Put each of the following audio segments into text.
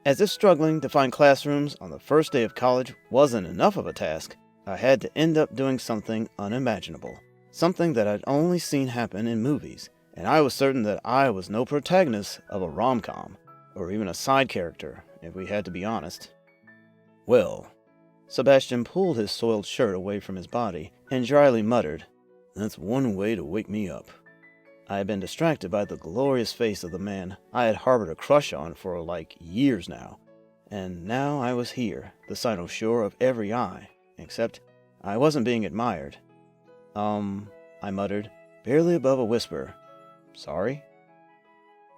As if struggling to find classrooms on the first day of college wasn't enough of a task, I had to end up doing something unimaginable. Something that I'd only seen happen in movies, and I was certain that I was no protagonist of a rom-com, or even a side character, if we had to be honest. Well, Sebastian pulled his soiled shirt away from his body and dryly muttered, "That's one way to wake me up." I had been distracted by the glorious face of the man I had harbored a crush on for like years now, and now I was here, the cynosure of every eye, except I wasn't being admired. I muttered, barely above a whisper, "Sorry?"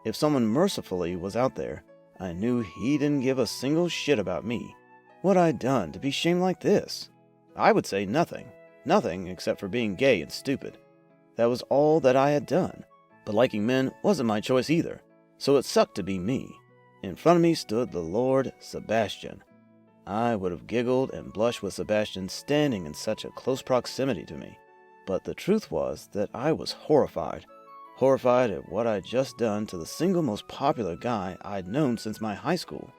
If someone mercifully was out there, I knew he didn't give a single shit about me. What I'd done to be shamed like this? I would say nothing. Nothing except for being gay and stupid. That was all that I had done. But liking men wasn't my choice either, so it sucked to be me. In front of me stood the Lord Sebastian. I would have giggled and blushed with Sebastian standing in such a close proximity to me. But the truth was that I was horrified. Horrified at what I'd just done to the single most popular guy I'd known since my high school.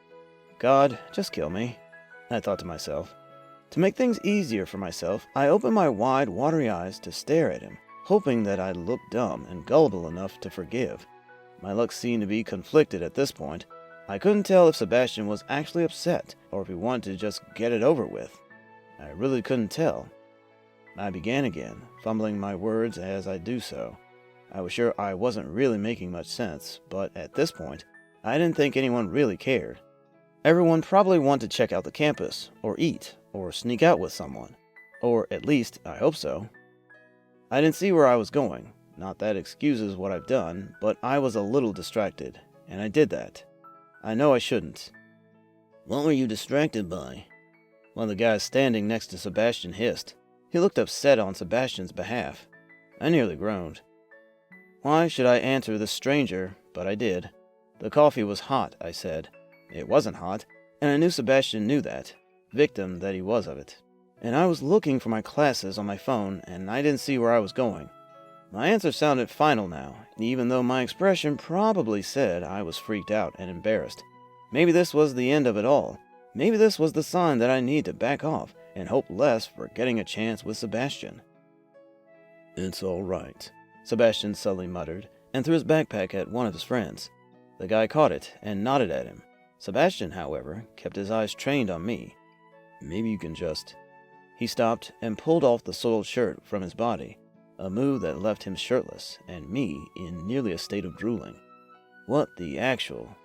God, just kill me, I thought to myself. To make things easier for myself, I opened my wide, watery eyes to stare at him, hoping that I'd look dumb and gullible enough to forgive. My luck seemed to be conflicted at this point. I couldn't tell if Sebastian was actually upset or if he wanted to just get it over with. I really couldn't tell. I began again, fumbling my words as I do so. I was sure I wasn't really making much sense, but at this point, I didn't think anyone really cared. Everyone probably wanted to check out the campus, or eat, or sneak out with someone. Or at least, I hope so. I didn't see where I was going. Not that excuses what I've done, but I was a little distracted, and I did that. I know I shouldn't. "What were you distracted by?" One of the guys standing next to Sebastian hissed. He looked upset on Sebastian's behalf. I nearly groaned. Why should I answer this stranger? But I did. The coffee was hot, I said. It wasn't hot, and I knew Sebastian knew that, victim that he was of it. And I was looking for my classes on my phone, and I didn't see where I was going. My answer sounded final now, even though my expression probably said I was freaked out and embarrassed. Maybe this was the end of it all. Maybe this was the sign that I need to back off and hope less for getting a chance with Sebastian. "It's all right," Sebastian sullenly muttered, and threw his backpack at one of his friends. The guy caught it and nodded at him. Sebastian, however, kept his eyes trained on me. "Maybe you can just..." He stopped and pulled off the soiled shirt from his body, a move that left him shirtless and me in nearly a state of drooling. What the actual...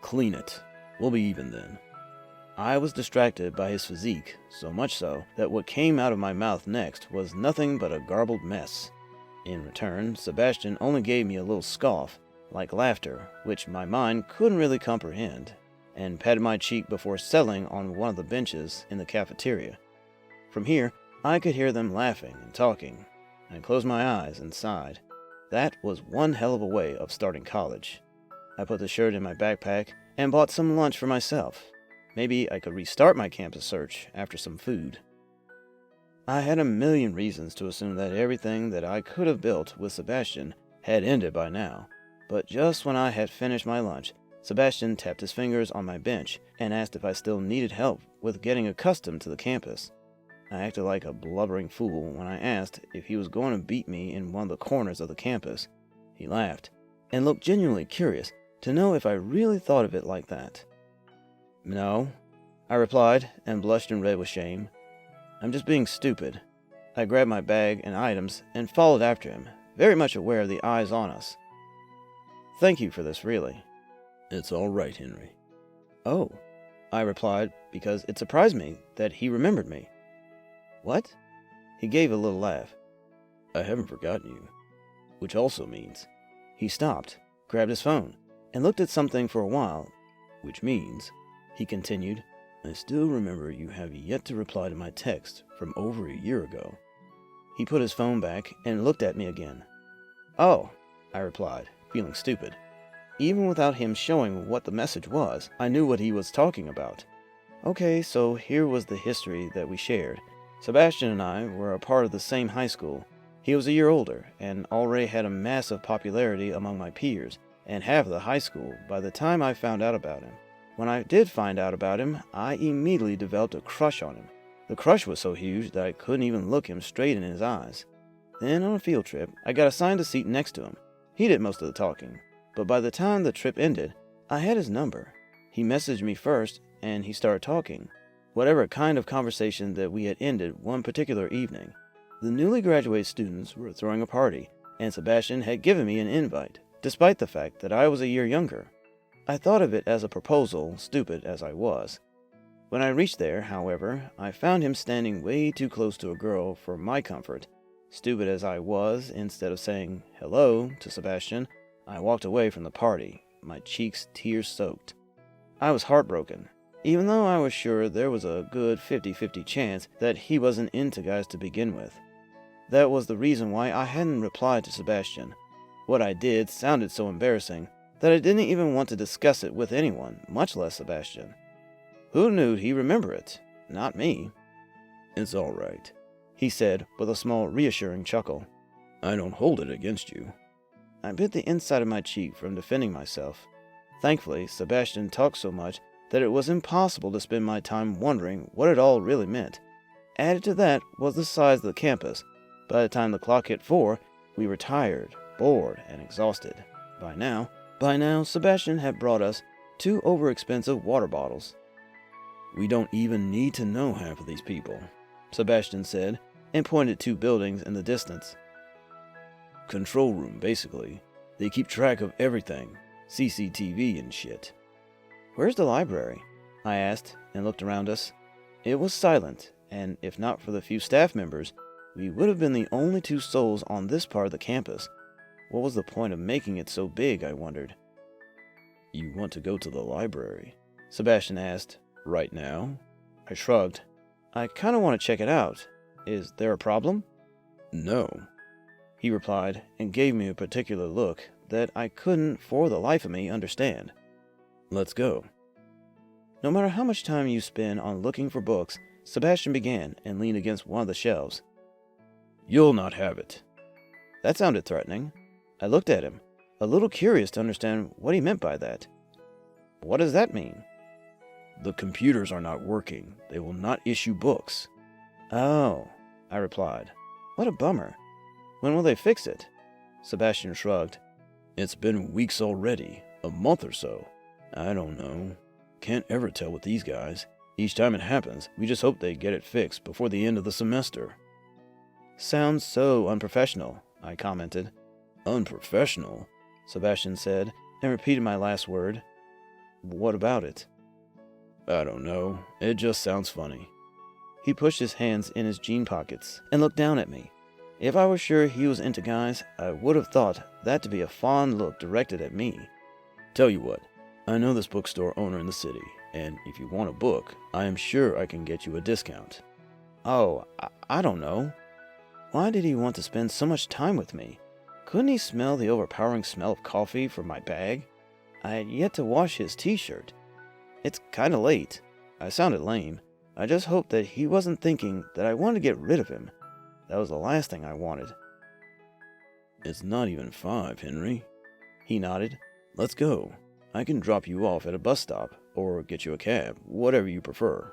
"Clean it. We'll be even then." I was distracted by his physique, so much so that what came out of my mouth next was nothing but a garbled mess. In return, Sebastian only gave me a little scoff, like laughter, which my mind couldn't really comprehend, and patted my cheek before settling on one of the benches in the cafeteria. From here, I could hear them laughing and talking. I closed my eyes and sighed. That was one hell of a way of starting college. I put the shirt in my backpack and bought some lunch for myself. Maybe I could restart my campus search after some food. I had a million reasons to assume that everything that I could have built with Sebastian had ended by now, but just when I had finished my lunch, Sebastian tapped his fingers on my bench and asked if I still needed help with getting accustomed to the campus. I acted like a blubbering fool when I asked if he was going to beat me in one of the corners of the campus. He laughed and looked genuinely curious to know if I really thought of it like that. "No," I replied, and blushed and red with shame. "I'm just being stupid." I grabbed my bag and items and followed after him, very much aware of the eyes on us. "Thank you for this, really." "It's all right, Henry." "Oh," I replied, because it surprised me that he remembered me. "What?" He gave a little laugh. "I haven't forgotten you." Which also means... He stopped, grabbed his phone, and looked at something for a while. "Which means," he continued, "I still remember you have yet to reply to my text from over a year ago." He put his phone back and looked at me again. "Oh," I replied, feeling stupid. Even without him showing what the message was, I knew what he was talking about. Okay, so here was the history that we shared. Sebastian and I were a part of the same high school. He was a year older and already had a massive popularity among my peers and half of the high school by the time I found out about him. When I did find out about him, I immediately developed a crush on him. The crush was so huge that I couldn't even look him straight in his eyes. Then on a field trip, I got assigned a seat next to him. He did most of the talking, but by the time the trip ended, I had his number. He messaged me first, and he started talking. Whatever kind of conversation that we had ended one particular evening. The newly graduated students were throwing a party, and Sebastian had given me an invite, despite the fact that I was a year younger. I thought of it as a proposal, stupid as I was. When I reached there, however, I found him standing way too close to a girl for my comfort. Stupid as I was, instead of saying hello to Sebastian, I walked away from the party, my cheeks tear-soaked. I was heartbroken, even though I was sure there was a good 50-50 chance that he wasn't into guys to begin with. That was the reason why I hadn't replied to Sebastian. What I did sounded so embarrassing that I didn't even want to discuss it with anyone, much less Sebastian. Who knew he'd remember it? Not me. "It's all right," he said with a small reassuring chuckle. "I don't hold it against you." I bit the inside of my cheek from defending myself. Thankfully, Sebastian talked so much that it was impossible to spend my time wondering what it all really meant. Added to that was the size of the campus. By the time the clock hit 4, we were tired, bored, and exhausted. By now, Sebastian had brought us 2 overexpensive water bottles. "We don't even need to know half of these people," Sebastian said, and pointed 2 buildings in the distance. "Control room, basically. They keep track of everything. CCTV and shit." "Where's the library?" I asked, and looked around us. It was silent, and if not for the few staff members, we would have been the only 2 souls on this part of the campus. What was the point of making it so big, I wondered. "You want to go to the library?" Sebastian asked. "Right now?" I shrugged. "I kind of want to check it out. Is there a problem?" "No," he replied, and gave me a particular look that I couldn't for the life of me understand. "Let's go." No matter how much time you spend on looking for books, Sebastian began and leaned against one of the shelves. "You'll not have it." That sounded threatening. I looked at him, a little curious to understand what he meant by that. What does that mean? "The computers are not working. They will not issue books." "Oh," I replied. "What a bummer. When will they fix it?" Sebastian shrugged. "It's been weeks already. A month or so. I don't know. Can't ever tell with these guys. Each time it happens, we just hope they get it fixed before the end of the semester." "Sounds so unprofessional," I commented. "Unprofessional?" Sebastian said, and repeated my last word. "What about it?" "I don't know. It just sounds funny." He pushed his hands in his jean pockets and looked down at me. If I was sure he was into guys, I would have thought that to be a fond look directed at me. "Tell you what, I know this bookstore owner in the city, and if you want a book, I am sure I can get you a discount." "Oh, I don't know. Why did he want to spend so much time with me? Couldn't he smell the overpowering smell of coffee from my bag? I had yet to wash his t-shirt. It's kinda late." I sounded lame. I just hoped that he wasn't thinking that I wanted to get rid of him. That was the last thing I wanted. "It's not even 5, Henry." He nodded. "Let's go. I can drop you off at a bus stop, or get you a cab, whatever you prefer."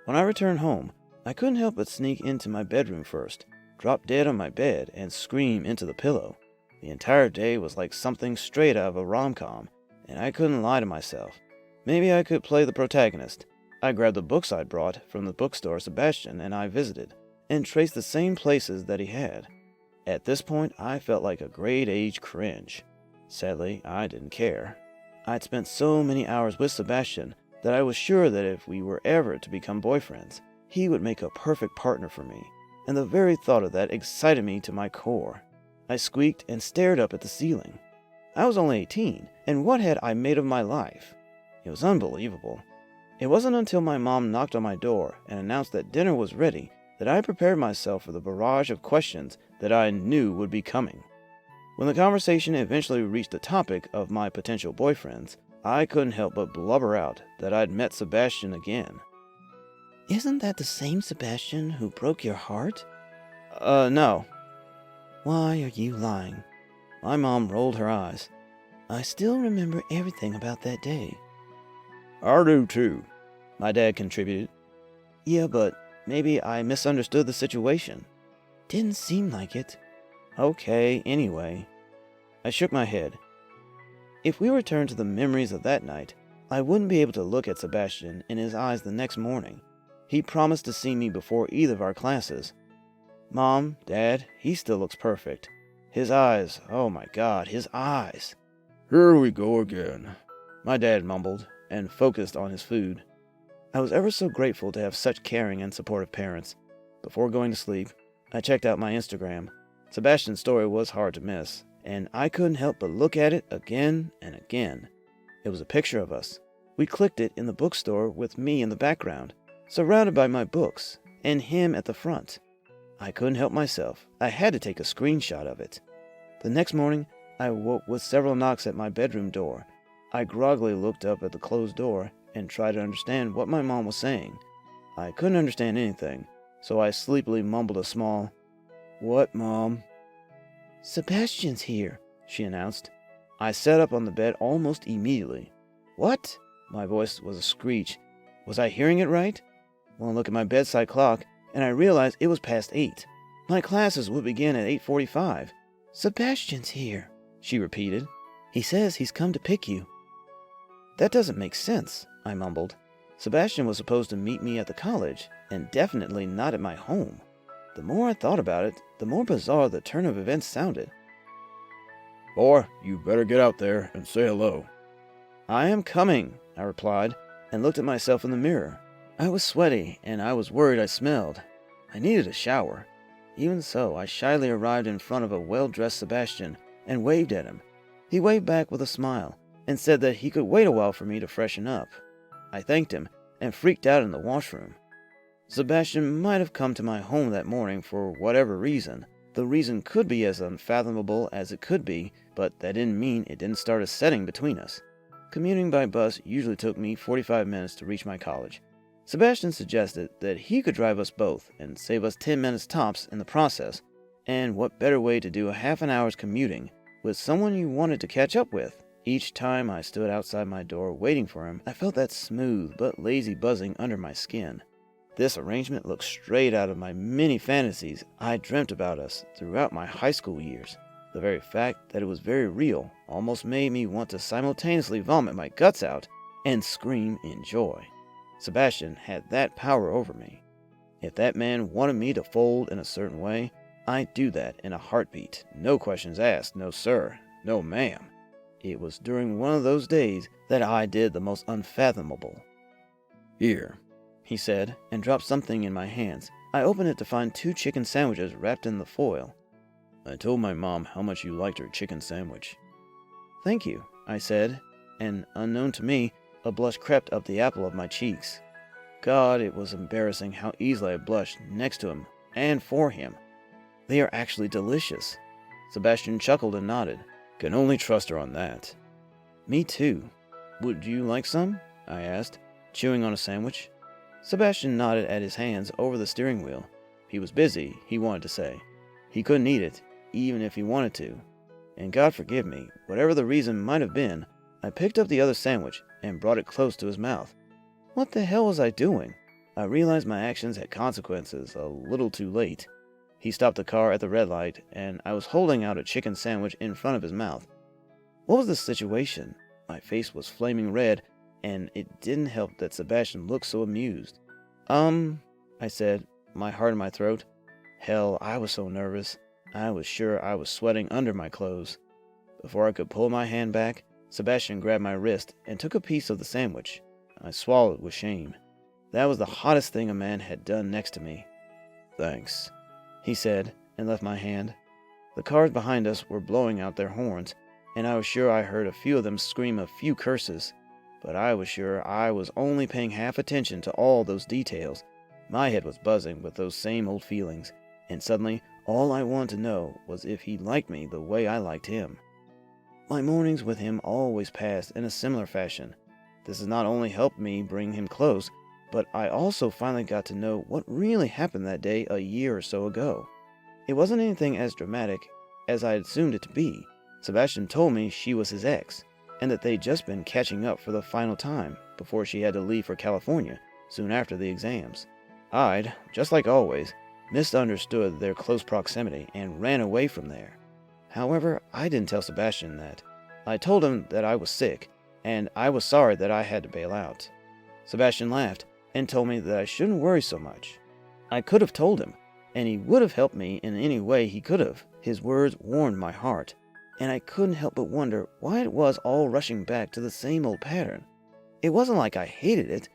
When I returned home, I couldn't help but sneak into my bedroom first, drop dead on my bed, and scream into the pillow. The entire day was like something straight out of a rom-com, and I couldn't lie to myself. Maybe I could play the protagonist. I grabbed the books I'd brought from the bookstore Sebastian and I visited, and traced the same places that he had. At this point, I felt like a grade-age cringe. Sadly, I didn't care. I'd spent so many hours with Sebastian that I was sure that if we were ever to become boyfriends, he would make a perfect partner for me, and the very thought of that excited me to my core. I squeaked and stared up at the ceiling. I was only 18, and what had I made of my life? It was unbelievable. It wasn't until my mom knocked on my door and announced that dinner was ready that I prepared myself for the barrage of questions that I knew would be coming. When the conversation eventually reached the topic of my potential boyfriends, I couldn't help but blubber out that I'd met Sebastian again. "Isn't that the same Sebastian who broke your heart?" No." "Why are you lying?" My mom rolled her eyes. "I still remember everything about that day. I do too, my dad contributed. Yeah, but maybe I misunderstood the situation. Didn't seem like it. Okay, anyway. I shook my head. If we returned to the memories of that night, I wouldn't be able to look at Sebastian in his eyes the next morning. He promised to see me before either of our classes. Mom, Dad, he still looks perfect. His eyes, oh my God, his eyes. Here we go again, my dad mumbled, and focused on his food. I was ever so grateful to have such caring and supportive parents. Before going to sleep, I checked out my Instagram. Sebastian's story was hard to miss, and I couldn't help but look at it again and again. It was a picture of us. We clicked it in the bookstore with me in the background, surrounded by my books, and him at the front. I couldn't help myself. I had to take a screenshot of it. The next morning, I woke with several knocks at my bedroom door. I groggily looked up at the closed door and tried to understand what my mom was saying. I couldn't understand anything, so I sleepily mumbled a small, "What, Mom?" "Sebastian's here," she announced. I sat up on the bed almost immediately. "What?" My voice was a screech. Was I hearing it right? One look at my bedside clock, and I realized it was past 8. My classes would begin at 8:45. "Sebastian's here," she repeated. "He says he's come to pick you." "That doesn't make sense," I mumbled. Sebastian was supposed to meet me at the college, and definitely not at my home. The more I thought about it, the more bizarre the turn of events sounded. "Boy, you better get out there and say hello." "I am coming," I replied, and looked at myself in the mirror. I was sweaty, and I was worried I smelled. I needed a shower. Even so, I shyly arrived in front of a well-dressed Sebastian and waved at him. He waved back with a smile and said that he could wait a while for me to freshen up. I thanked him and freaked out in the washroom. Sebastian might have come to my home that morning for whatever reason. The reason could be as unfathomable as it could be, but that didn't mean it didn't start a setting between us. Commuting by bus usually took me 45 minutes to reach my college. Sebastian suggested that he could drive us both and save us 10 minutes tops in the process. And what better way to do a half an hour's commuting with someone you wanted to catch up with? Each time I stood outside my door waiting for him, I felt that smooth but lazy buzzing under my skin. This arrangement looked straight out of my many fantasies I dreamt about us throughout my high school years. The very fact that it was very real almost made me want to simultaneously vomit my guts out and scream in joy. Sebastian had that power over me. If that man wanted me to fold in a certain way, I'd do that in a heartbeat. No questions asked, no sir, no ma'am. It was during one of those days that I did the most unfathomable. "Here," he said, and dropped something in my hands. I opened it to find 2 chicken sandwiches wrapped in the foil. "I told my mom how much you liked her chicken sandwich." "Thank you," I said, and unknown to me, a blush crept up the apple of my cheeks. God, it was embarrassing how easily I blushed next to him and for him. "They are actually delicious." Sebastian chuckled and nodded. "Can only trust her on that." "Me too. Would you like some?" I asked, chewing on a sandwich. Sebastian nodded at his hands over the steering wheel. He was busy, he wanted to say. He couldn't eat it, even if he wanted to. And God forgive me, whatever the reason might have been, I picked up the other sandwich and brought it close to his mouth. What the hell was I doing? I realized my actions had consequences a little too late. He stopped the car at the red light, and I was holding out a chicken sandwich in front of his mouth. What was the situation? My face was flaming red, and it didn't help that Sebastian looked so amused. I said, my heart in my throat. Hell, I was so nervous. I was sure I was sweating under my clothes. Before I could pull my hand back, Sebastian grabbed my wrist and took a piece of the sandwich. I swallowed with shame. That was the hottest thing a man had done next to me. "Thanks," he said, and left my hand. The cars behind us were blowing out their horns, and I was sure I heard a few of them scream a few curses. But I was sure I was only paying half attention to all those details. My head was buzzing with those same old feelings, and suddenly all I wanted to know was if he liked me the way I liked him. My mornings with him always passed in a similar fashion. This has not only helped me bring him close, but I also finally got to know what really happened that day a year or so ago. It wasn't anything as dramatic as I had assumed it to be. Sebastian told me she was his ex, and that they'd just been catching up for the final time, before she had to leave for California soon after the exams. I'd, just like always, misunderstood their close proximity and ran away from there. However, I didn't tell Sebastian that. I told him that I was sick, and I was sorry that I had to bail out. Sebastian laughed and told me that I shouldn't worry so much. I could have told him, and he would have helped me in any way he could have. His words warmed my heart, and I couldn't help but wonder why it was all rushing back to the same old pattern. It wasn't like I hated it.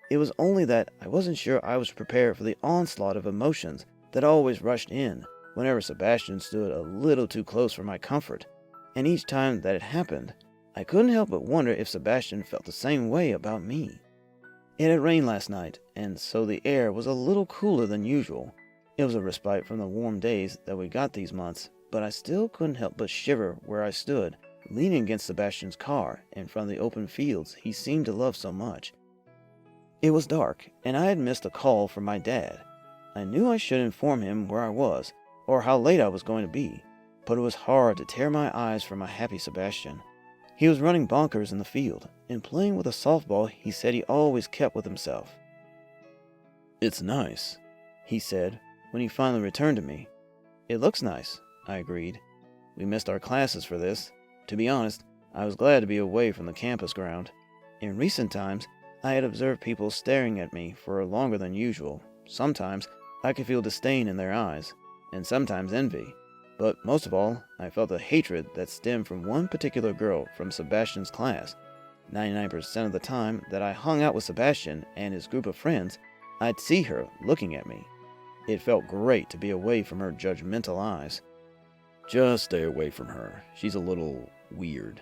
It was only that I wasn't sure I was prepared for the onslaught of emotions that always rushed in whenever Sebastian stood a little too close for my comfort. And each time that it happened, I couldn't help but wonder if Sebastian felt the same way about me. It had rained last night, and so the air was a little cooler than usual. It was a respite from the warm days that we got these months, but I still couldn't help but shiver where I stood, leaning against Sebastian's car in front of the open fields he seemed to love so much. It was dark, and I had missed a call from my dad. I knew I should inform him where I was, or how late I was going to be, but it was hard to tear my eyes from my happy Sebastian. He was running bonkers in the field, and playing with a softball he said he always kept with himself. "It's nice," he said, when he finally returned to me. "It looks nice," I agreed. We missed our classes for this. To be honest, I was glad to be away from the campus ground. In recent times, I had observed people staring at me for longer than usual. Sometimes, I could feel disdain in their eyes, and sometimes envy. But most of all, I felt a hatred that stemmed from one particular girl from Sebastian's class. 99% of the time that I hung out with Sebastian and his group of friends, I'd see her looking at me. It felt great to be away from her judgmental eyes. "Just stay away from her. She's a little weird."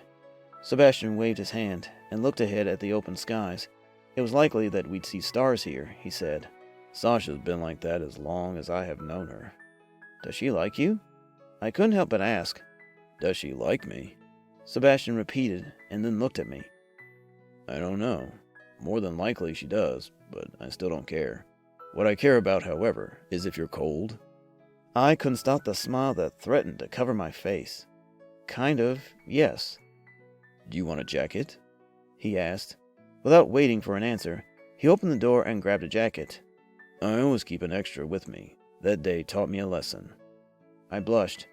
Sebastian waved his hand and looked ahead at the open skies. It was likely that we'd see stars here, he said. "Sasha's been like that as long as I have known her." "Does she like you?" I couldn't help but ask. "Does she like me?" Sebastian repeated and then looked at me. "I don't know. More than likely she does, but I still don't care. What I care about, however, is if you're cold." I couldn't stop the smile that threatened to cover my face. "Kind of, yes." "Do you want a jacket?" he asked. Without waiting for an answer, he opened the door and grabbed a jacket. "I always keep an extra with me. That day taught me a lesson." I blushed.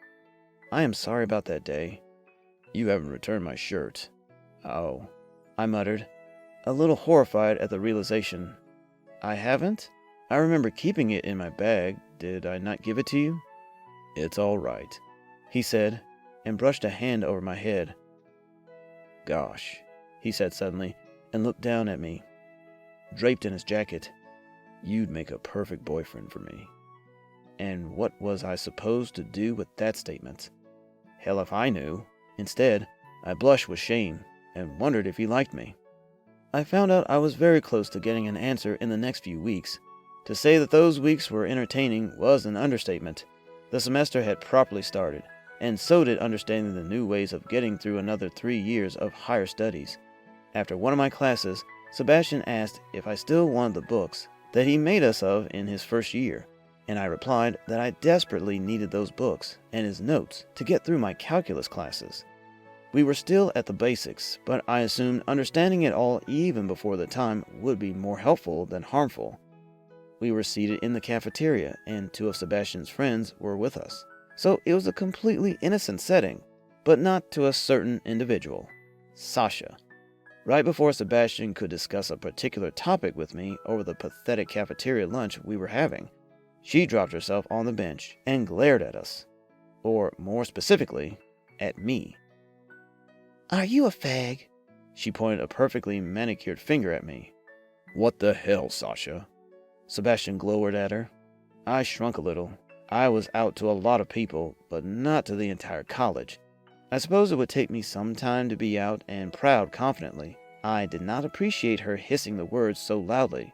"I am sorry about that day." "You haven't returned my shirt." "Oh," I muttered, a little horrified at the realization. "I haven't? I remember keeping it in my bag. Did I not give it to you?" "It's all right," he said, and brushed a hand over my head. "Gosh," he said suddenly, and looked down at me, draped in his jacket. "You'd make a perfect boyfriend for me." And what was I supposed to do with that statement? Hell if I knew. Instead, I blushed with shame and wondered if he liked me. I found out I was very close to getting an answer in the next few weeks. To say that those weeks were entertaining was an understatement. The semester had properly started, and so did understanding the new ways of getting through another 3 years of higher studies. After one of my classes, Sebastian asked if I still wanted the books that he made us of in his first year, and I replied that I desperately needed those books and his notes to get through my calculus classes. We were still at the basics, but I assumed understanding it all even before the time would be more helpful than harmful. We were seated in the cafeteria, and 2 of Sebastian's friends were with us. So it was a completely innocent setting, but not to a certain individual, Sasha. Right before Sebastian could discuss a particular topic with me over the pathetic cafeteria lunch we were having, she dropped herself on the bench and glared at us. Or, more specifically, at me. "Are you a fag?" She pointed a perfectly manicured finger at me. "What the hell, Sasha?" Sebastian glowered at her. I shrunk a little. I was out to a lot of people, but not to the entire college. I suppose it would take me some time to be out and proud confidently. I did not appreciate her hissing the words so loudly.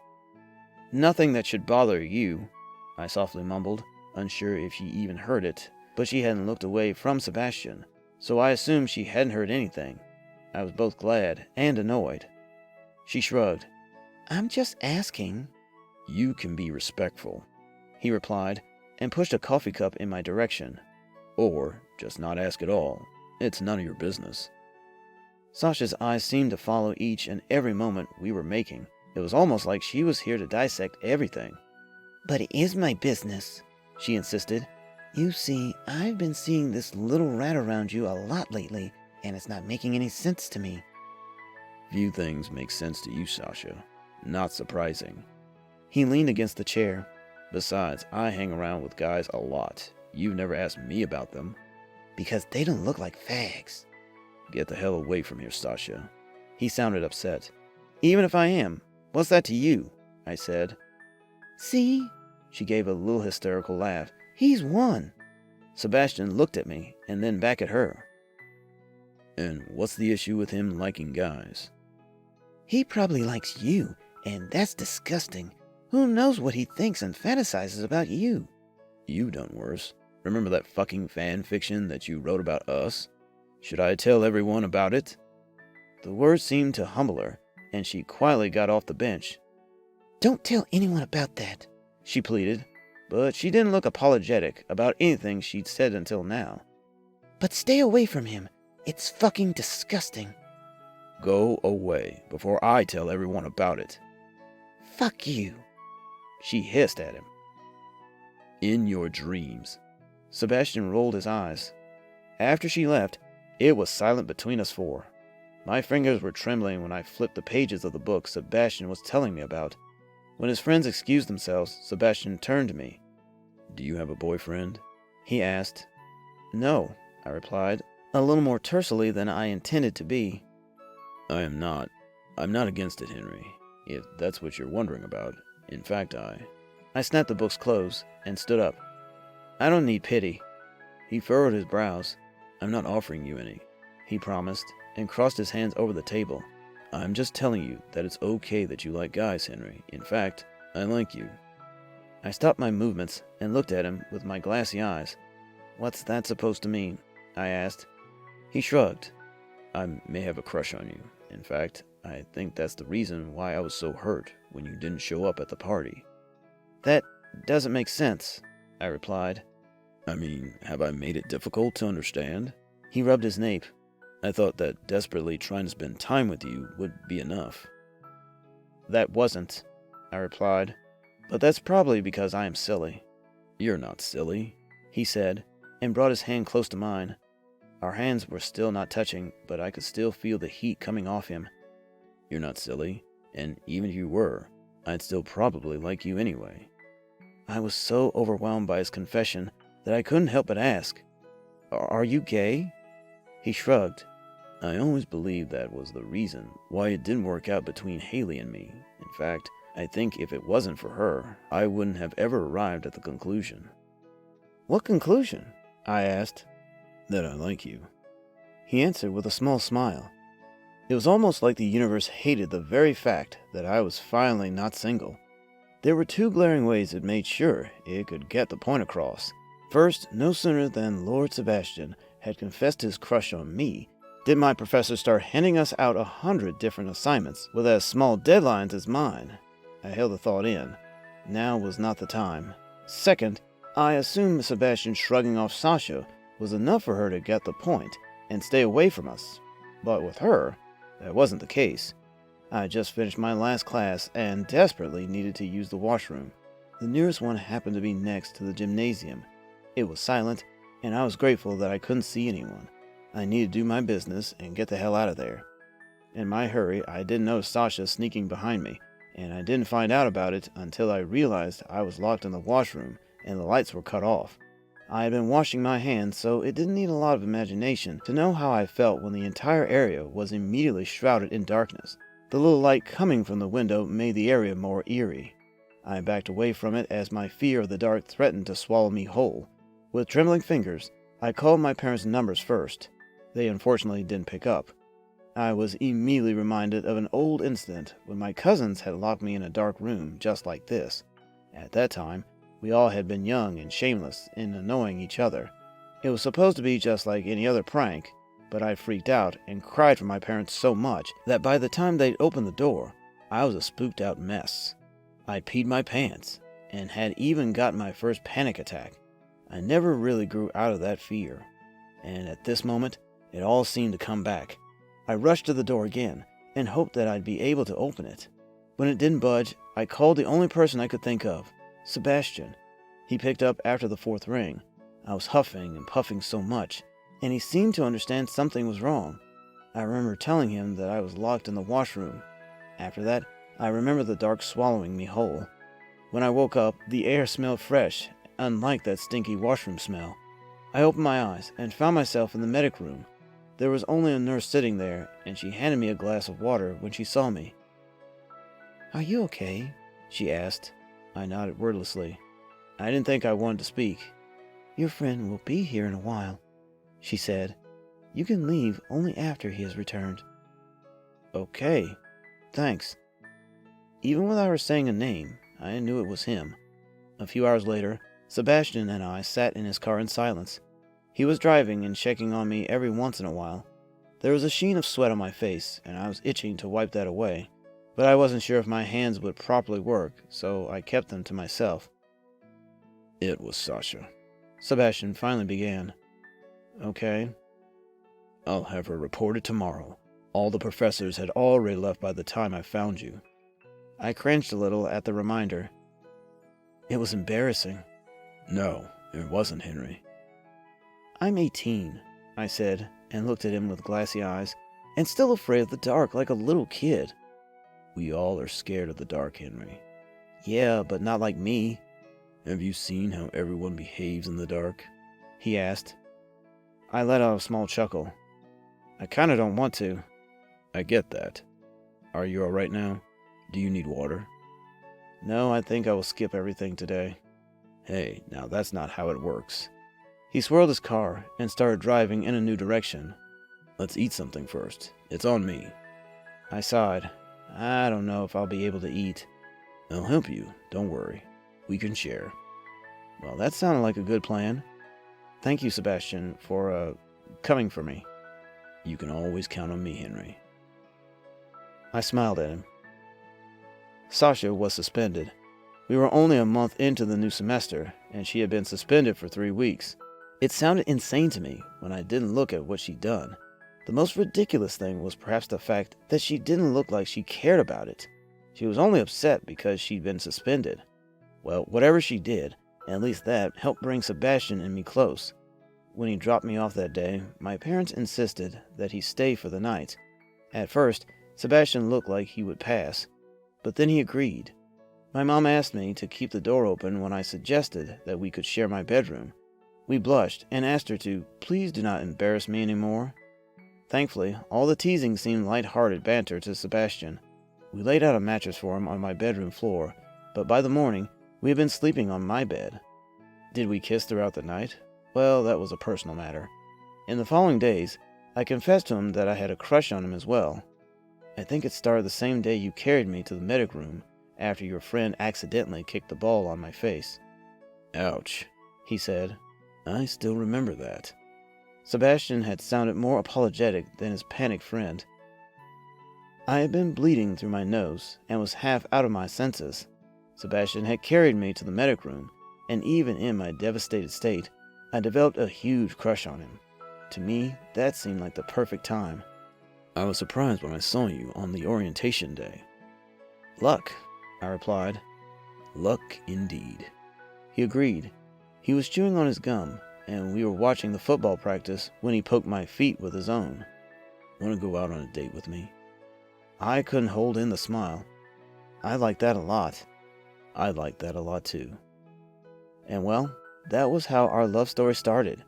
"Nothing that should bother you," I softly mumbled, unsure if she even heard it, but she hadn't looked away from Sebastian, so I assumed she hadn't heard anything. I was both glad and annoyed. She shrugged. "I'm just asking." "You can be respectful," he replied, and pushed a coffee cup in my direction. "Or just not ask at all. It's none of your business." Sasha's eyes seemed to follow each and every movement we were making. It was almost like she was here to dissect everything. "But it is my business," she insisted. "You see, I've been seeing this little rat around you a lot lately, and it's not making any sense to me." Few things make sense to you, Sasha. Not surprising. He leaned against the chair. Besides, I hang around with guys a lot. You've never asked me about them. "Because they don't look like fags." Get the hell away from here, Sasha. He sounded upset. "Even if I am, what's that to you?" I said. "See?" She gave a little hysterical laugh. "He's won." Sebastian looked at me and then back at her. And what's the issue with him liking guys? "He probably likes you, and that's disgusting. Who knows what he thinks and fantasizes about you?" You've done worse. Remember that fucking fan fiction that you wrote about us? Should I tell everyone about it? The words seemed to humble her, and she quietly got off the bench. "Don't tell anyone about that," she pleaded, but she didn't look apologetic about anything she'd said until now. "But stay away from him. It's fucking disgusting." Go away before I tell everyone about it. "Fuck you," she hissed at him. In your dreams. Sebastian rolled his eyes. After she left, it was silent between us four. My fingers were trembling when I flipped the pages of the book Sebastian was telling me about. When his friends excused themselves, Sebastian turned to me. Do you have a boyfriend? He asked. "No," I replied, a little more tersely than I intended to be. I'm not against it, Henry, if that's what you're wondering about. In fact, I snapped the book's close and stood up. "I don't need pity." He furrowed his brows. I'm not offering you any, he promised, and crossed his hands over the table. I'm just telling you that it's okay that you like guys, Henry. In fact, I like you. I stopped my movements and looked at him with my glassy eyes. "What's that supposed to mean?" I asked. He shrugged. I may have a crush on you. In fact, I think that's the reason why I was so hurt when you didn't show up at the party. "That doesn't make sense," I replied. I mean, have I made it difficult to understand? He rubbed his nape. I thought that desperately trying to spend time with you would be enough. "That wasn't," I replied. "But that's probably because I am silly." You're not silly, he said, and brought his hand close to mine. Our hands were still not touching, but I could still feel the heat coming off him. You're not silly, and even if you were, I'd still probably like you anyway. I was so overwhelmed by his confession that I couldn't help but ask, "Are you gay?" He shrugged. I always believed that was the reason why it didn't work out between Haley and me. In fact, I think if it wasn't for her, I wouldn't have ever arrived at the conclusion. "What conclusion?" I asked. That I like you. He answered with a small smile. It was almost like the universe hated the very fact that I was finally not single. There were two glaring ways it made sure it could get the point across. First, no sooner than Lord Sebastian had confessed his crush on me did my professor start handing us out 100 different assignments with as small deadlines as mine. I held the thought in. Now was not the time. Second, I assumed Sebastian shrugging off Sasha was enough for her to get the point and stay away from us. But with her, that wasn't the case. I had just finished my last class and desperately needed to use the washroom. The nearest one happened to be next to the gymnasium. It was silent, and I was grateful that I couldn't see anyone. I needed to do my business and get the hell out of there. In my hurry, I didn't notice Sasha sneaking behind me, and I didn't find out about it until I realized I was locked in the washroom and the lights were cut off. I had been washing my hands, so it didn't need a lot of imagination to know how I felt when the entire area was immediately shrouded in darkness. The little light coming from the window made the area more eerie. I backed away from it as my fear of the dark threatened to swallow me whole. With trembling fingers, I called my parents' numbers first. They unfortunately didn't pick up. I was immediately reminded of an old incident when my cousins had locked me in a dark room just like this. At that time, we all had been young and shameless in annoying each other. It was supposed to be just like any other prank, but I freaked out and cried for my parents so much that by the time they'd opened the door, I was a spooked out mess. I peed my pants and had even gotten my first panic attack. I never really grew out of that fear, and at this moment, it all seemed to come back. I rushed to the door again and hoped that I'd be able to open it. When it didn't budge, I called the only person I could think of, Sebastian. He picked up after the fourth ring. I was huffing and puffing so much, and he seemed to understand something was wrong. I remember telling him that I was locked in the washroom. After that, I remember the dark swallowing me whole. When I woke up, the air smelled fresh, unlike that stinky washroom smell. I opened my eyes and found myself in the medic room. There was only a nurse sitting there, and she handed me a glass of water when she saw me. "Are you okay?" she asked. I nodded wordlessly. I didn't think I wanted to speak. "Your friend will be here in a while," she said. "You can leave only after he has returned." "Okay, thanks." Even without her saying a name, I knew it was him. A few hours later, Sebastian and I sat in his car in silence. He was driving and checking on me every once in a while. There was a sheen of sweat on my face, and I was itching to wipe that away, but I wasn't sure if my hands would properly work, so I kept them to myself. "It was Sasha," Sebastian finally began. "Okay." "I'll have her reported tomorrow. All the professors had already left by the time I found you." I cringed a little at the reminder. It was embarrassing. "No, it wasn't, Henry." "I'm 18, I said, and looked at him with glassy eyes, and still afraid of the dark like a little kid. "We all are scared of the dark, Henry." "Yeah, but not like me." "Have you seen how everyone behaves in the dark?" he asked. I let out a small chuckle. "I kinda don't want to." "I get that. Are you all right now? Do you need water?" "No, I think I will skip everything today." "Hey, now that's not how it works." He swirled his car and started driving in a new direction. "Let's eat something first. It's on me." I sighed. I don't know if I'll be able to eat. "I'll help you. Don't worry. We can share." Well, that sounded like a good plan. Thank you, Sebastian, for, coming for me. "You can always count on me, Henry." I smiled at him. Sasha was suspended. We were only a month into the new semester, and she had been suspended for 3 weeks. It sounded insane to me when I didn't look at what she'd done. The most ridiculous thing was perhaps the fact that she didn't look like she cared about it. She was only upset because she'd been suspended. Well, whatever she did, at least that helped bring Sebastian and me close. When he dropped me off that day, my parents insisted that he stay for the night. At first, Sebastian looked like he would pass, but then he agreed. My mom asked me to keep the door open when I suggested that we could share my bedroom. We blushed and asked her to please do not embarrass me anymore. Thankfully, all the teasing seemed light-hearted banter to Sebastian. We laid out a mattress for him on my bedroom floor, but by the morning, we had been sleeping on my bed. Did we kiss throughout the night? Well, that was a personal matter. In the following days, I confessed to him that I had a crush on him as well. I think it started the same day you carried me to the medic room after your friend accidentally kicked the ball on my face. "Ouch," he said. "I still remember that." Sebastian had sounded more apologetic than his panicked friend. I had been bleeding through my nose and was half out of my senses. Sebastian had carried me to the medic room, and even in my devastated state, I developed a huge crush on him. To me, that seemed like the perfect time. "I was surprised when I saw you on the orientation day." "Luck," I replied. "Luck indeed." He agreed. He was chewing on his gum, and we were watching the football practice when he poked my feet with his own. "Want to go out on a date with me?" I couldn't hold in the smile. I liked that a lot. I liked that a lot too. And well, that was how our love story started.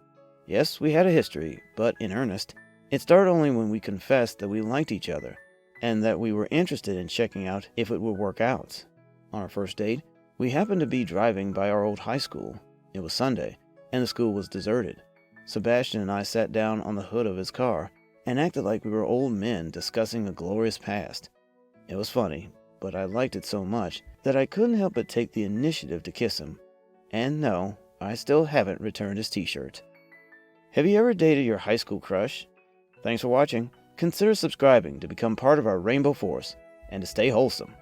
Yes, we had a history, but in earnest, it started only when we confessed that we liked each other, and that we were interested in checking out if it would work out. On our first date, we happened to be driving by our old high school. It was Sunday, and the school was deserted. Sebastian and I sat down on the hood of his car and acted like we were old men discussing a glorious past. It was funny, but I liked it so much that I couldn't help but take the initiative to kiss him. And no, I still haven't returned his t-shirt. Have you ever dated your high school crush? Thanks for watching. Consider subscribing to become part of our Rainbow Force and to stay wholesome.